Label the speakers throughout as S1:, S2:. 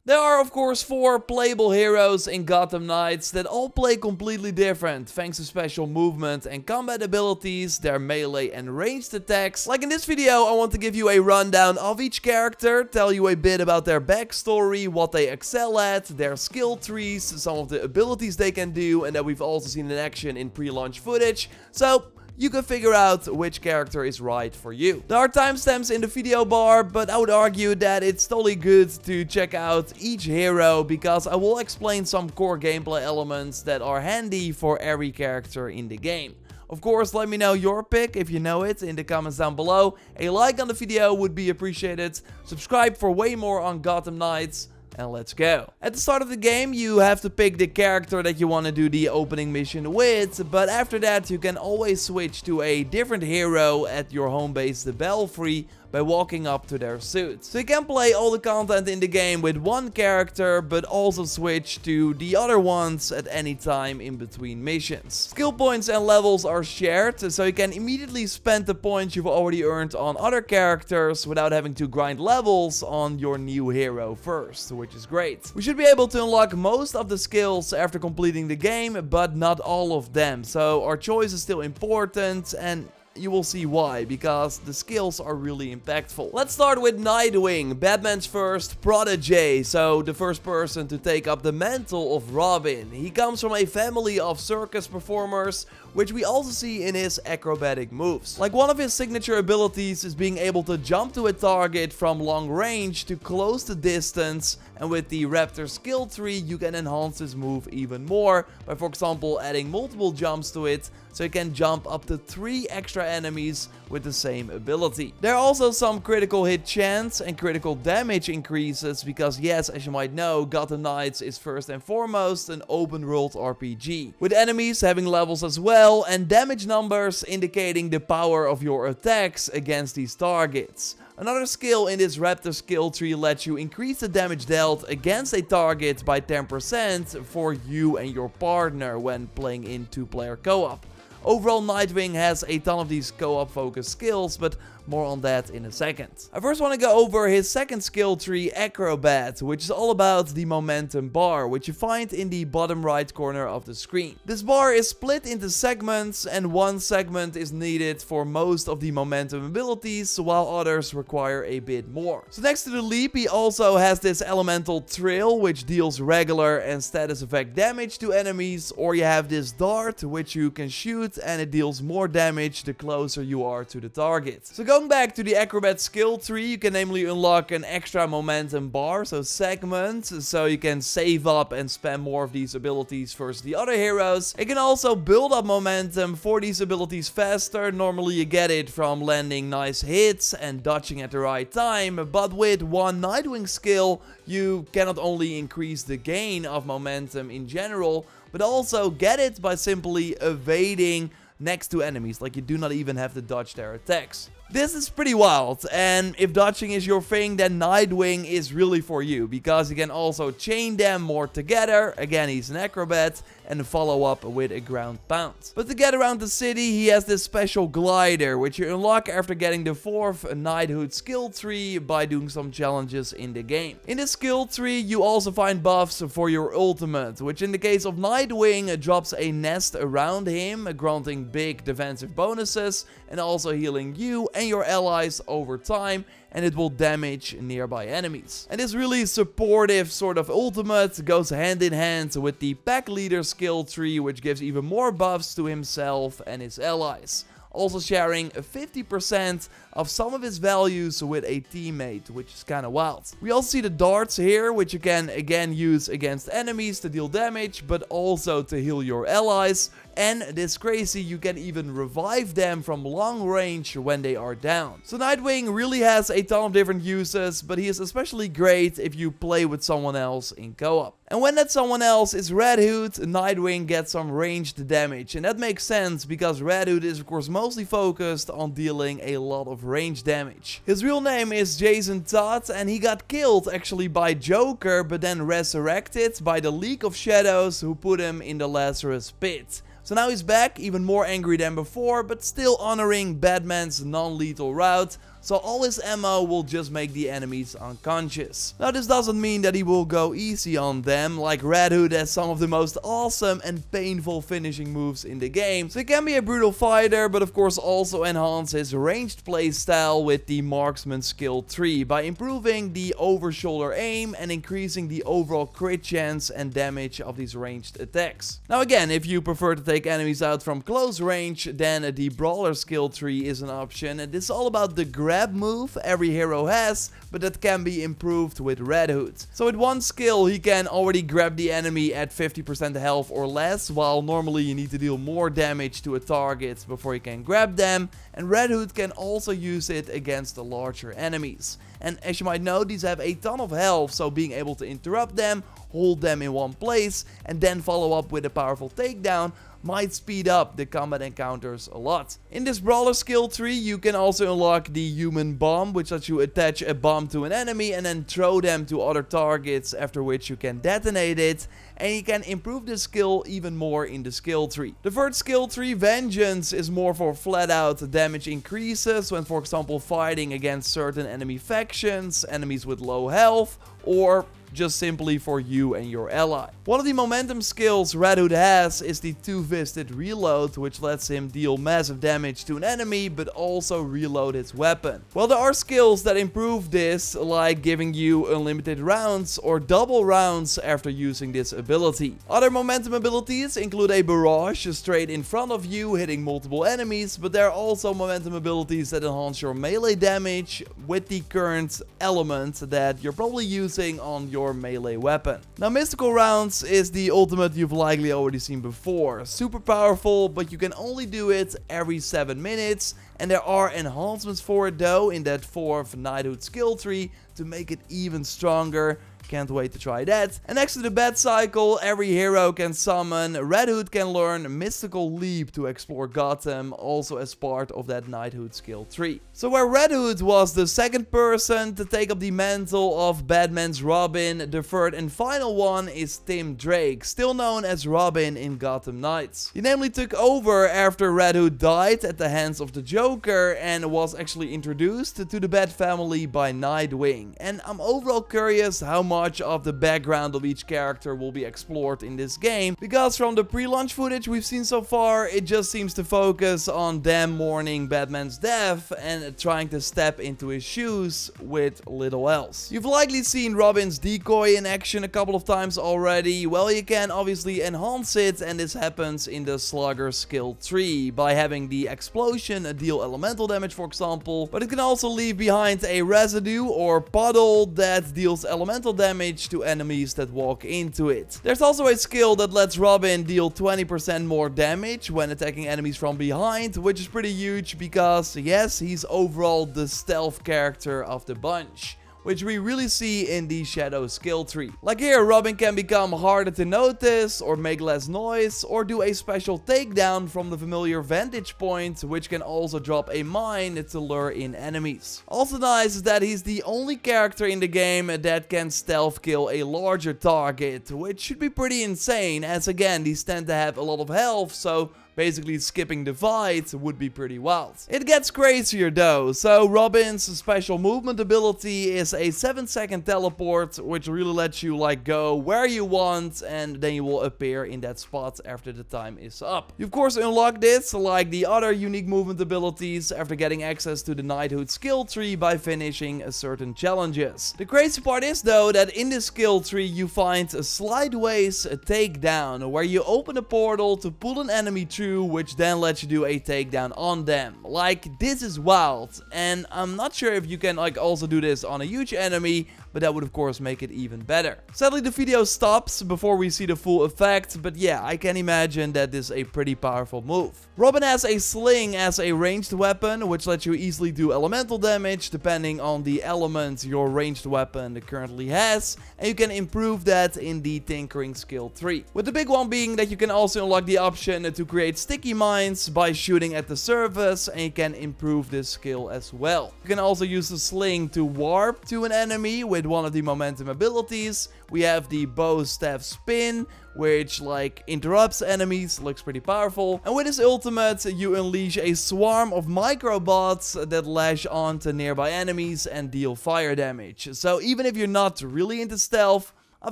S1: There are of course 4 playable heroes in Gotham Knights that all play completely different thanks to special movement and combat abilities, their melee and ranged attacks. Like in this video, I want to give you a rundown of each character, tell you a bit about their backstory, what they excel at, their skill trees, some of the abilities they can do, and that we've also seen in action in pre-launch footage. So you can figure out which character is right for you. There are timestamps in the video bar, but I would argue that it's totally good to check out each hero because I will explain some core gameplay elements that are handy for every character in the game. Of course, let me know your pick if you know it in the comments down below. A like on the video would be appreciated. Subscribe for way more on Gotham Knights. And let's go. At the start of the game, you have to pick the character that you want to do the opening mission with, but after that you can always switch to a different hero at your home base, the Belfry, by walking up to their suit. So you can play all the content in the game with one character, but also switch to the other ones at any time in between missions. Skill points and levels are shared, so you can immediately spend the points you've already earned on other characters without having to grind levels on your new hero first, which is great. We should be able to unlock most of the skills after completing the game, but not all of them. So our choice is still important, and you will see why, because the skills are really impactful. Let's start with Nightwing, Batman's first protege, so the first person to take up the mantle of Robin. He comes from a family of circus performers, which we also see in his acrobatic moves. Like one of his signature abilities is being able to jump to a target from long range to close the distance, and with the Raptor skill tree you can enhance this move even more by, for example, adding multiple jumps to it, so you can jump up to 3 extra enemies with the same ability. There are also some critical hit chance and critical damage increases because, yes, as you might know, Gotham Knights is first and foremost an open world RPG, with enemies having levels as well and damage numbers indicating the power of your attacks against these targets. Another skill in this Raptor skill tree lets you increase the damage dealt against a target by 10% for you and your partner when playing in 2-player co-op. Overall, Nightwing has a ton of these co-op focused skills, but more on that in a second. I first want to go over his second skill tree, Acrobat, which is all about the momentum bar, which you find in the bottom right corner of the screen. This bar is split into segments, and one segment is needed for most of the momentum abilities, while others require a bit more. So next to the leap, he also has this elemental trill, which deals regular and status effect damage to enemies, or you have this dart, which you can shoot and it deals more damage the closer you are to the target. So going back to the Acrobat skill tree, you can namely unlock an extra momentum bar, so segments, so you can save up and spam more of these abilities versus the other heroes. It can also build up momentum for these abilities faster. Normally you get it from landing nice hits and dodging at the right time, but with one Nightwing skill, you can not only increase the gain of momentum in general, but also get it by simply evading next to enemies, like you do not even have to dodge their attacks. This is pretty wild, and if dodging is your thing, then Nightwing is really for you, because you can also chain them more together. Again, he's an acrobat, and follow up with a ground pound. But to get around the city, he has this special glider, which you unlock after getting the 4th knighthood skill tree by doing some challenges in the game. In this skill tree, you also find buffs for your ultimate, which in the case of Nightwing drops a nest around him, granting big defensive bonuses, and also healing you and your allies over time, and it will damage nearby enemies. And this really supportive sort of ultimate goes hand in hand with the pack leader skill tree, which gives even more buffs to himself and his allies, also sharing 50% of some of his values with a teammate, which is kind of wild. We also see the darts here, which you can again use against enemies to deal damage, but also to heal your allies. And this crazy, you can even revive them from long range when they are down. So Nightwing really has a ton of different uses, but he is especially great if you play with someone else in co-op. And when that someone else is Red Hood, Nightwing gets some ranged damage. And that makes sense because Red Hood is of course mostly focused on dealing a lot of range damage. His real name is Jason Todd, and he got killed actually by Joker, but then resurrected by the League of Shadows, who put him in the Lazarus Pit. So now he's back, even more angry than before, but still honoring Batman's non-lethal route. so all his ammo will just make the enemies unconscious. Now this doesn't mean that he will go easy on them, like Red Hood has some of the most awesome and painful finishing moves in the game, so he can be a brutal fighter, but of course also enhance his ranged playstyle with the marksman skill tree by improving the over shoulder aim and increasing the overall crit chance and damage of these ranged attacks. Now again, if you prefer to take enemies out from close range, then the brawler skill tree is an option, and this is all about the grab move every hero has, but that can be improved with Red Hood. So with one skill he can already grab the enemy at 50% health or less, while normally you need to deal more damage to a target before you can grab them, and Red Hood can also use it against the larger enemies. And as you might know, these have a ton of health, so being able to interrupt them, hold them in one place, and then follow up with a powerful takedown might speed up the combat encounters a lot. In this brawler skill tree, you can also unlock the human bomb, which lets you attach a bomb to an enemy and then throw them to other targets, after which you can detonate it, and you can improve this skill even more in the skill tree. The third skill tree, Vengeance, is more for flat out damage increases when, for example, fighting against certain enemy factions, enemies with low health, or just simply for you and your ally. One of the momentum skills Red Hood has is the two-fisted reload, which lets him deal massive damage to an enemy but also reload his weapon. Well, there are skills that improve this, like giving you unlimited rounds or double rounds after using this ability. Other momentum abilities include a barrage straight in front of you hitting multiple enemies, but there are also momentum abilities that enhance your melee damage with the current element that you're probably using on your melee weapon. Now mystical rounds is the ultimate you've likely already seen before. Super powerful, but you can only do it every 7 minutes, and there are enhancements for it though in that 4th knighthood skill tree to make it even stronger. Can't wait to try that. And next to the bat cycle, every hero can summon. Red Hood can learn Mystical Leap to explore Gotham, also as part of that knighthood skill tree. So where Red Hood was the second person to take up the mantle of Batman's Robin, the third and final one is Tim Drake, still known as Robin in Gotham Knights. He namely took over after Red Hood died at the hands of the Joker and was actually introduced to the Bat family by Nightwing. And I'm overall curious how much of the background of each character will be explored in this game, because from the pre-launch footage we've seen so far, it just seems to focus on them mourning Batman's death and trying to step into his shoes with little else. You've likely seen Robin's decoy in action a couple of times already. Well, you can obviously enhance it, and this happens in the Slugger skill tree by having the explosion deal elemental damage, for example, but it can also leave behind a residue or puddle that deals elemental damage to enemies that walk into it. There's also a skill that lets Robin deal 20% more damage when attacking enemies from behind, which is pretty huge because, yes, he's overall the stealth character of the bunch, which we really see in the Shadow skill tree. Like here, Robin can become harder to notice, or make less noise, or do a special takedown from the familiar vantage point, which can also drop a mine to lure in enemies. Also nice is that he's the only character in the game that can stealth kill a larger target, which should be pretty insane, as again, these tend to have a lot of health, so basically skipping the fight would be pretty wild. It gets crazier though. So Robin's special movement ability is a 7-second teleport, which really lets you like go where you want, and then you will appear in that spot after the time is up. You of course unlock this like the other unique movement abilities after getting access to the knighthood skill tree by finishing certain challenges. The crazy part is though that in this skill tree you find a Slideways takedown, where you open a portal to pull an enemy through, which then lets you do a takedown on them. Like, this is wild, and I'm not sure if you can like also do this on a huge enemy, but that would of course make it even better. Sadly, the video stops before we see the full effect, but yeah, I can imagine that this is a pretty powerful move. Robin has a sling as a ranged weapon, which lets you easily do elemental damage depending on the element your ranged weapon currently has, and you can improve that in the tinkering skill tree. With the big one being that you can also unlock the option to create sticky mines by shooting at the surface, and you can improve this skill as well. You can also use the sling to warp to an enemy with with one of the momentum abilities. We have the bow staff spin, which like interrupts enemies, looks pretty powerful. And with his ultimate, you unleash a swarm of microbots that lash onto nearby enemies and deal fire damage. So even if you're not really into stealth, I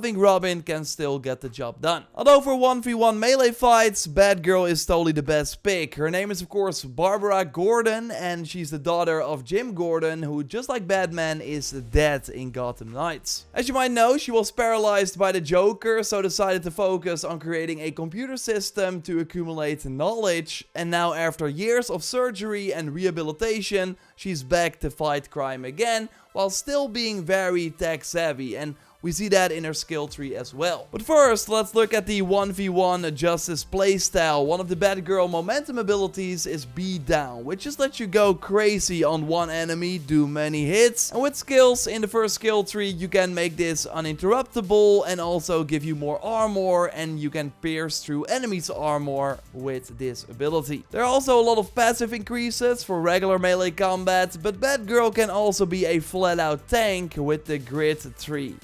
S1: think Robin can still get the job done. Although for 1v1 melee fights, Batgirl is totally the best pick. Her name is of course Barbara Gordon, and she's the daughter of Jim Gordon, who just like Batman is dead in Gotham Knights. As you might know, she was paralyzed by the Joker, so decided to focus on creating a computer system to accumulate knowledge. And now after years of surgery and rehabilitation, she's back to fight crime again, while still being very tech savvy, and we see that in her skill tree as well. But first, let's look at the 1v1 Justice playstyle. One of the Batgirl momentum abilities is Beat Down, which just lets you go crazy on one enemy, do many hits. And with skills in the first skill tree, you can make this uninterruptible and also give you more armor, and you can pierce through enemies' armor with this ability. There are also a lot of passive increases for regular melee combat, but Batgirl can also be a flat-out tank with the Grid tree.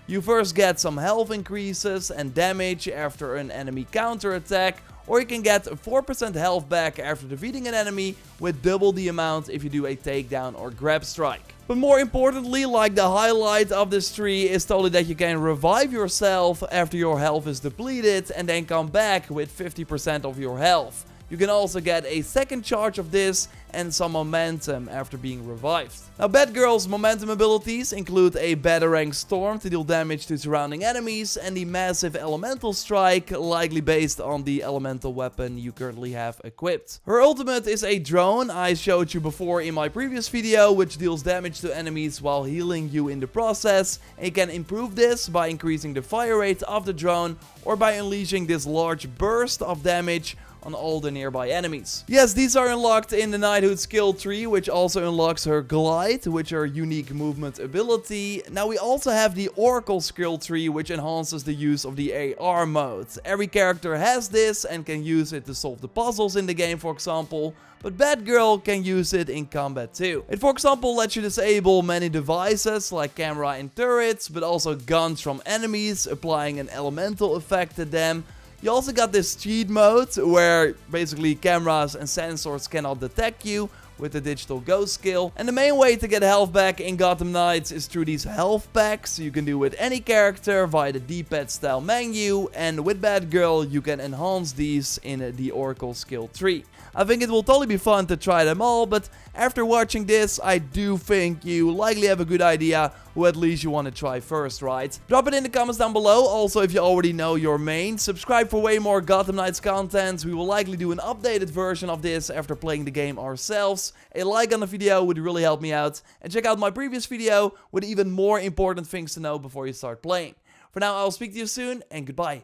S1: You first get some health increases and damage after an enemy counterattack, or you can get 4% health back after defeating an enemy with double the amount if you do a takedown or grab strike. But more importantly, like the highlight of this tree is totally that you can revive yourself after your health is depleted and then come back with 50% of your health. You can also get a second charge of this and some momentum after being revived. Now, Batgirl's momentum abilities include a Batarang Storm to deal damage to surrounding enemies and the massive Elemental Strike, likely based on the elemental weapon you currently have equipped. Her ultimate is a drone I showed you before in my previous video, which deals damage to enemies while healing you in the process. And you can improve this by increasing the fire rate of the drone or by unleashing this large burst of damage on all the nearby enemies. Yes, these are unlocked in the Knighthood skill tree, which also unlocks her Glide, which are unique movement ability. Now we also have the Oracle skill tree, which enhances the use of the AR mode. Every character has this and can use it to solve the puzzles in the game, for example. But Batgirl can use it in combat too. It, for example, lets you disable many devices like camera and turrets, but also guns from enemies, applying an elemental effect to them. You also got this cheat mode where basically cameras and sensors cannot detect you with the digital ghost skill. And the main way to get health back in Gotham Knights is through these health packs. You can do with any character via the D-pad style menu, and with Batgirl you can enhance these in the Oracle skill tree. I think it will totally be fun to try them all, but after watching this, I do think you likely have a good idea who at least you want to try first, right? Drop it in the comments down below. Also, if you already know your main, subscribe for way more Gotham Knights content. We will likely do an updated version of this after playing the game ourselves. A like on the video would really help me out. And check out my previous video with even more important things to know before you start playing. For now, I'll speak to you soon, and goodbye.